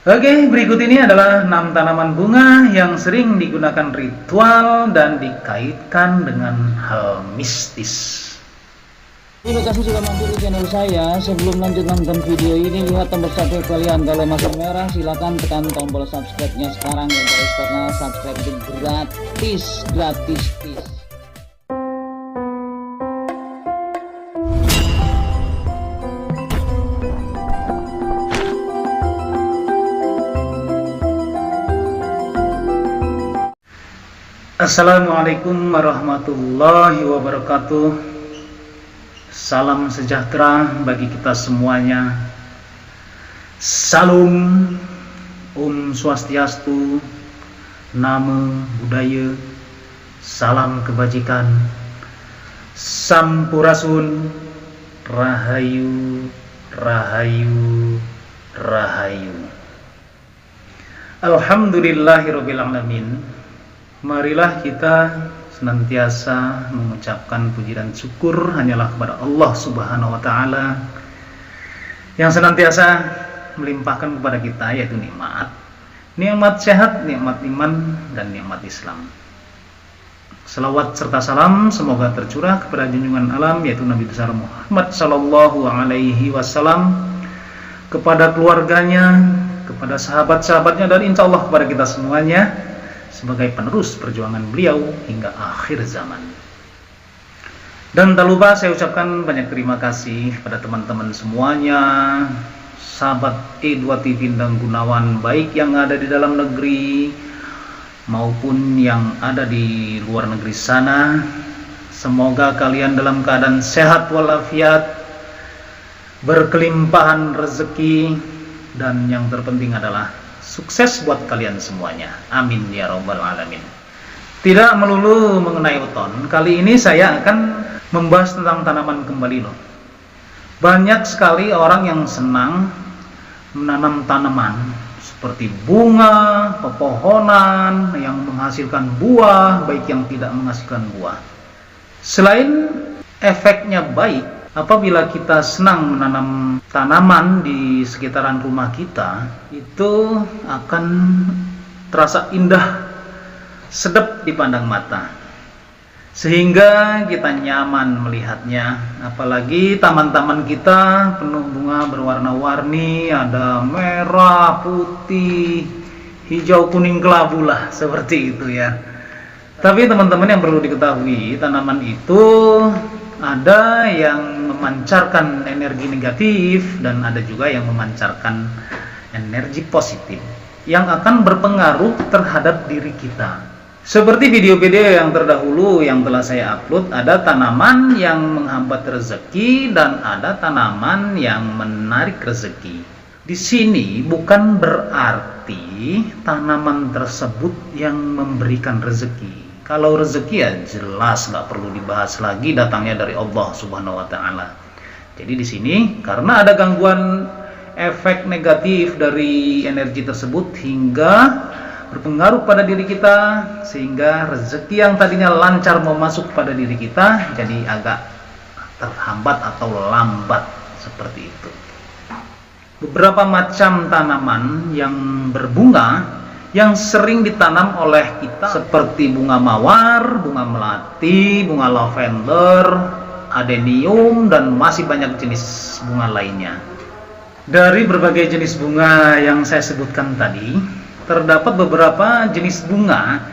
Oke, berikut ini adalah 6 tanaman bunga yang sering digunakan ritual dan dikaitkan dengan hal mistis. Terima kasih sudah mampir di channel saya. Sebelum lanjut nonton video ini, lihat tombol subscribe kalian. Kalau masih merah, silahkan tekan tombol subscribe-nya sekarang ya guys, karena subscribe itu gratis. Assalamualaikum warahmatullahi wabarakatuh. Salam sejahtera bagi kita semuanya. Salam, Om Swastiastu, Namo Buddhaya, salam kebajikan, Sampurasun, Rahayu, Rahayu, Rahayu. Alhamdulillahirabbil alamin. Marilah kita senantiasa mengucapkan puji dan syukur hanyalah kepada Allah Subhanahu wa taala yang senantiasa melimpahkan kepada kita yaitu nikmat sehat, nikmat iman dan nikmat Islam. Selawat serta salam semoga tercurah kepada junjungan alam yaitu Nabi besar Muhammad sallallahu alaihi wasallam, kepada keluarganya, kepada sahabat-sahabatnya, dan insya Allah kepada kita semuanya sebagai penerus perjuangan beliau hingga akhir zaman. Dan tak lupa saya ucapkan banyak terima kasih kepada teman-teman semuanya, sahabat E2 TV dan Gunawan, baik yang ada di dalam negeri maupun yang ada di luar negeri sana. Semoga kalian dalam keadaan sehat walafiat, berkelimpahan rezeki, dan yang terpenting adalah sukses buat kalian semuanya. Amin ya rabbal alamin. Tidak melulu mengenai weton, kali ini saya akan membahas tentang tanaman kembali loh. Banyak sekali orang yang senang menanam tanaman seperti bunga, pepohonan yang menghasilkan buah, baik yang tidak menghasilkan buah. Selain efeknya baik, apabila kita senang menanam tanaman di sekitaran rumah kita, itu akan terasa indah, sedap dipandang mata, sehingga kita nyaman melihatnya. Apalagi taman-taman kita penuh bunga berwarna-warni, ada merah, putih, hijau, kuning, kelabu lah, seperti itu ya. Tapi teman-teman yang perlu diketahui, tanaman itu ada yang memancarkan energi negatif dan ada juga yang memancarkan energi positif yang akan berpengaruh terhadap diri kita. Seperti video-video yang terdahulu yang telah saya upload, ada tanaman yang menghambat rezeki dan ada tanaman yang menarik rezeki. Di sini bukan berarti tanaman tersebut yang memberikan rezeki. Kalau rezeki ya jelas nggak perlu dibahas lagi, datangnya dari Allah Subhanahu wa taala. Jadi di sini karena ada gangguan efek negatif dari energi tersebut hingga berpengaruh pada diri kita, sehingga rezeki yang tadinya lancar mau masuk pada diri kita jadi agak terhambat atau lambat seperti itu. Beberapa macam tanaman yang berbunga yang sering ditanam oleh kita seperti bunga mawar, bunga melati, bunga lavender, adenium, dan masih banyak jenis bunga lainnya. Dari berbagai jenis bunga yang saya sebutkan tadi, terdapat beberapa jenis bunga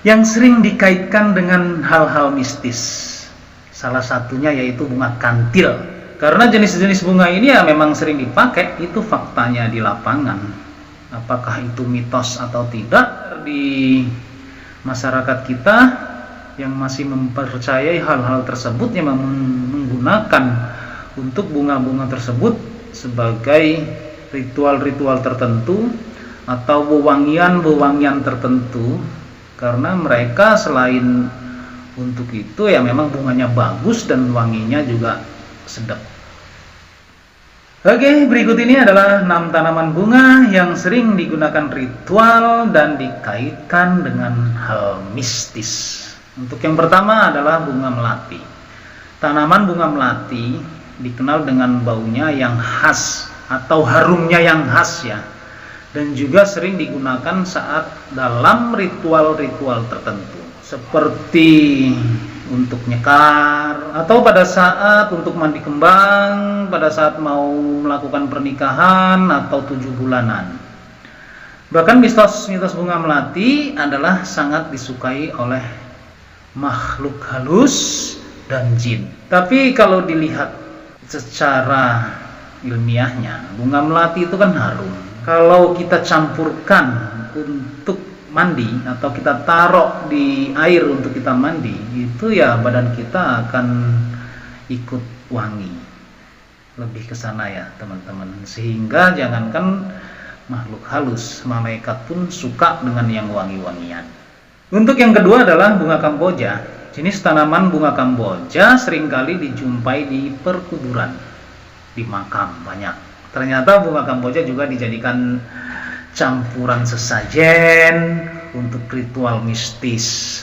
yang sering dikaitkan dengan hal-hal mistis. Salah satunya yaitu bunga kantil. Karena jenis-jenis bunga ini ya memang sering dipakai, itu faktanya di lapangan. Apakah itu mitos atau tidak, di masyarakat kita yang masih mempercayai hal-hal tersebut, yang menggunakan untuk bunga-bunga tersebut sebagai ritual-ritual tertentu atau wewangian-wewangian tertentu, karena mereka selain untuk itu ya memang bunganya bagus dan wanginya juga sedap. Oke, berikut ini adalah 6 tanaman bunga yang sering digunakan ritual dan dikaitkan dengan hal mistis. Untuk yang pertama adalah bunga melati. Tanaman bunga melati dikenal dengan baunya yang khas atau harumnya yang khas ya. dan juga sering digunakan saat dalam ritual-ritual tertentu seperti untuk nyekar atau pada saat untuk mandi kembang, pada saat mau melakukan pernikahan atau 7 bulanan. Bahkan mitos bunga melati adalah sangat disukai oleh makhluk halus dan jin. Tapi kalau dilihat secara ilmiahnya, bunga melati itu kan harum. Kalau kita campurkan untuk mandi atau kita taruh di air untuk kita mandi, itu ya badan kita akan ikut wangi. Lebih ke sana ya teman-teman. Sehingga jangankan makhluk halus, malaikat pun suka dengan yang wangi-wangian. Untuk yang kedua adalah bunga kamboja. Jenis tanaman bunga kamboja seringkali dijumpai di perkuburan, di makam banyak. Ternyata bunga kamboja juga dijadikan campuran sesajen untuk ritual mistis.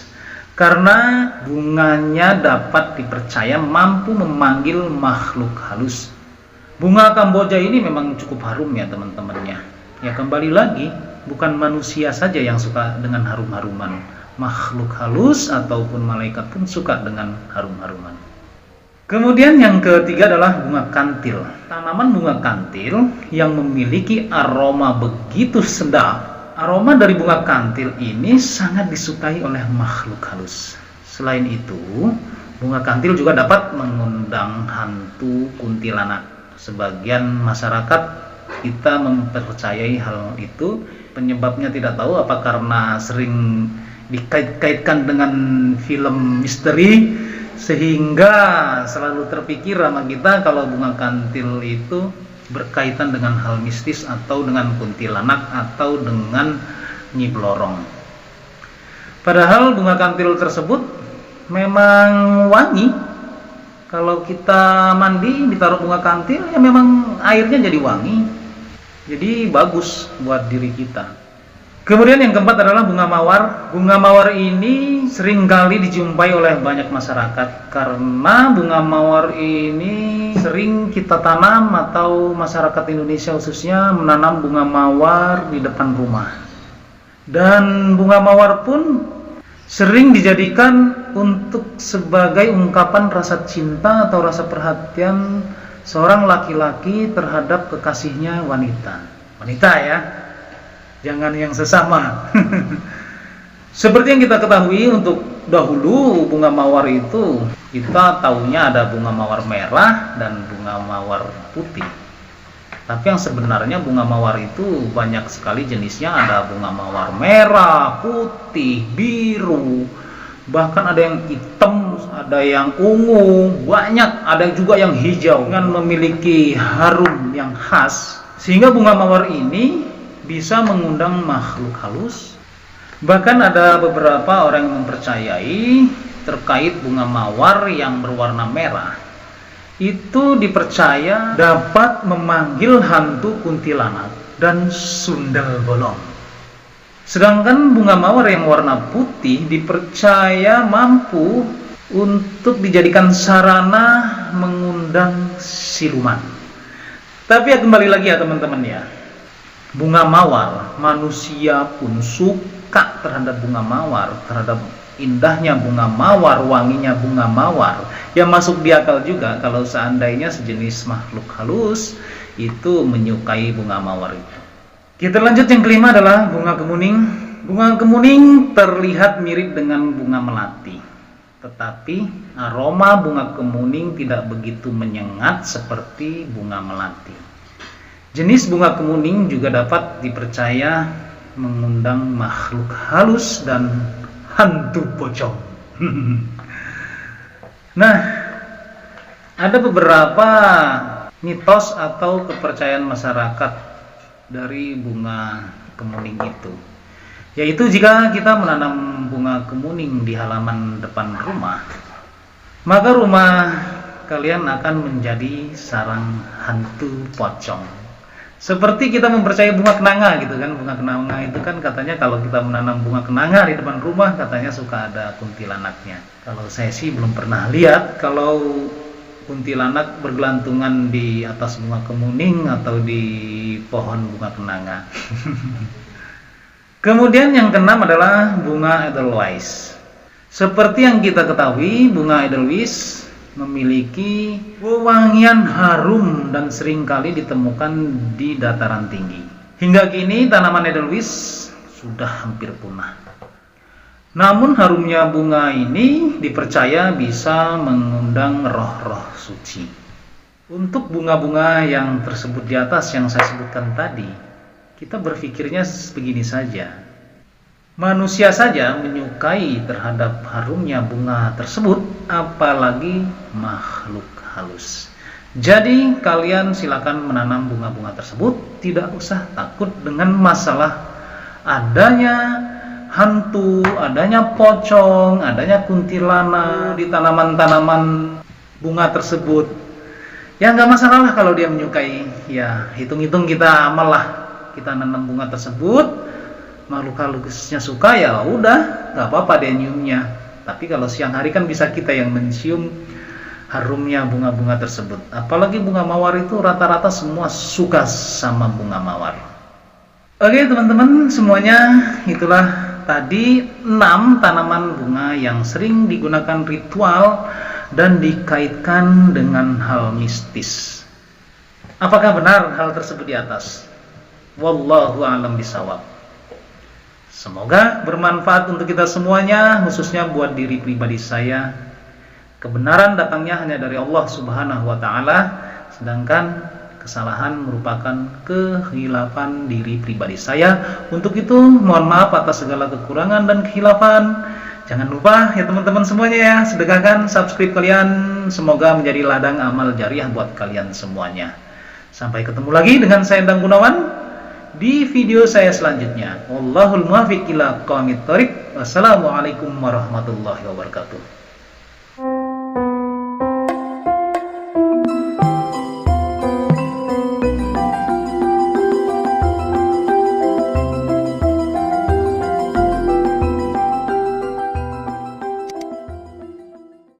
Karena bunganya dapat dipercaya mampu memanggil makhluk halus. Bunga kamboja ini memang cukup harum ya teman-temannya. Ya kembali lagi, bukan manusia saja yang suka dengan harum-haruman. Makhluk halus ataupun malaikat pun suka dengan harum-haruman. Kemudian yang ketiga adalah bunga kantil. Tanaman bunga kantil yang memiliki aroma begitu sedap. Aroma dari bunga kantil ini sangat disukai oleh makhluk halus. Selain itu, bunga kantil juga dapat mengundang hantu kuntilanak. Sebagian masyarakat kita mempercayai hal itu. Penyebabnya tidak tahu, apa karena sering dikait-kaitkan dengan film misteri sehingga selalu terpikir sama kita kalau bunga kantil itu berkaitan dengan hal mistis atau dengan kuntilanak atau dengan Nyi Blorong. Padahal bunga kantil tersebut memang wangi. Kalau kita mandi ditaruh bunga kantil ya memang airnya jadi wangi. Jadi bagus buat diri kita. Kemudian yang keempat adalah bunga mawar. Bunga mawar ini seringkali dijumpai oleh banyak masyarakat karena bunga mawar ini sering kita tanam atau masyarakat Indonesia khususnya menanam bunga mawar di depan rumah. Dan bunga mawar pun sering dijadikan untuk sebagai ungkapan rasa cinta atau rasa perhatian seorang laki-laki terhadap kekasihnya wanita. Wanita ya, jangan yang sesama. Seperti yang kita ketahui, untuk dahulu bunga mawar itu kita taunya ada bunga mawar merah dan bunga mawar putih. Tapi yang sebenarnya bunga mawar itu banyak sekali jenisnya. Ada bunga mawar merah, putih, biru, bahkan ada yang hitam, ada yang ungu, banyak. Ada juga yang hijau dengan memiliki harum yang khas, sehingga bunga mawar ini bisa mengundang makhluk halus. Bahkan ada beberapa orang yang mempercayai terkait bunga mawar yang berwarna merah itu dipercaya dapat memanggil hantu kuntilanak dan sundel bolong. Sedangkan bunga mawar yang warna putih dipercaya mampu untuk dijadikan sarana mengundang siluman. Tapi ya kembali lagi ya teman-teman ya, bunga mawar, manusia pun suka terhadap bunga mawar, terhadap indahnya bunga mawar, wanginya bunga mawar. Yang masuk di akal juga kalau seandainya sejenis makhluk halus itu menyukai bunga mawar itu. Kita lanjut, yang kelima adalah bunga kemuning. Bunga kemuning terlihat mirip dengan bunga melati, tetapi aroma bunga kemuning tidak begitu menyengat seperti bunga melati. Jenis bunga kemuning juga dapat dipercaya mengundang makhluk halus dan hantu pocong. Nah, ada beberapa mitos atau kepercayaan masyarakat dari bunga kemuning itu. Yaitu jika kita menanam bunga kemuning di halaman depan rumah, maka rumah kalian akan menjadi sarang hantu pocong. Seperti kita mempercayai bunga kenanga gitu kan. Bunga kenanga itu kan katanya kalau kita menanam bunga kenanga di depan rumah katanya suka ada kuntilanaknya. Kalau saya sih belum pernah lihat. Kalau kuntilanak bergelantungan di atas bunga kemuning atau di pohon bunga kenanga. Kemudian yang keenam adalah bunga Edelweiss. Seperti yang kita ketahui, bunga Edelweiss memiliki wewangian harum dan seringkali ditemukan di dataran tinggi. Hingga kini tanaman Edelweiss sudah hampir punah. Namun harumnya bunga ini dipercaya bisa mengundang roh-roh suci. Untuk bunga-bunga yang tersebut di atas yang saya sebutkan tadi, kita berpikirnya begini saja. Manusia saja menyukai terhadap harumnya bunga tersebut, apalagi makhluk halus. Jadi kalian silakan menanam bunga-bunga tersebut, tidak usah takut dengan masalah adanya hantu, adanya pocong, adanya kuntilanak di tanaman-tanaman bunga tersebut. Ya nggak masalah kalau dia menyukai. Ya hitung-hitung kita amal lah, kita nanam bunga tersebut, makhluk halusnya suka, ya udah nggak apa-apa dia nyiumnya. Tapi kalau siang hari kan bisa kita yang mencium harumnya bunga-bunga tersebut. Apalagi bunga mawar itu rata-rata semua suka sama bunga mawar. Oke teman-teman semuanya, itulah tadi 6 tanaman bunga yang sering digunakan ritual dan dikaitkan dengan hal mistis. Apakah benar hal tersebut di atas? Wallahu a'lam bishawab. Semoga bermanfaat untuk kita semuanya, khususnya buat diri pribadi saya. Kebenaran datangnya hanya dari Allah Subhanahu wa taala, sedangkan kesalahan merupakan kehilafan diri pribadi saya. Untuk itu mohon maaf atas segala kekurangan dan kehilafan. Jangan lupa ya teman-teman semuanya ya, sedekahkan subscribe kalian, semoga menjadi ladang amal jariah buat kalian semuanya. Sampai ketemu lagi dengan saya Endang Gunawan di video saya selanjutnya. Wallahul muwaffiq ila aqwamit thoriq. Wassalamualaikum warahmatullahi wabarakatuh.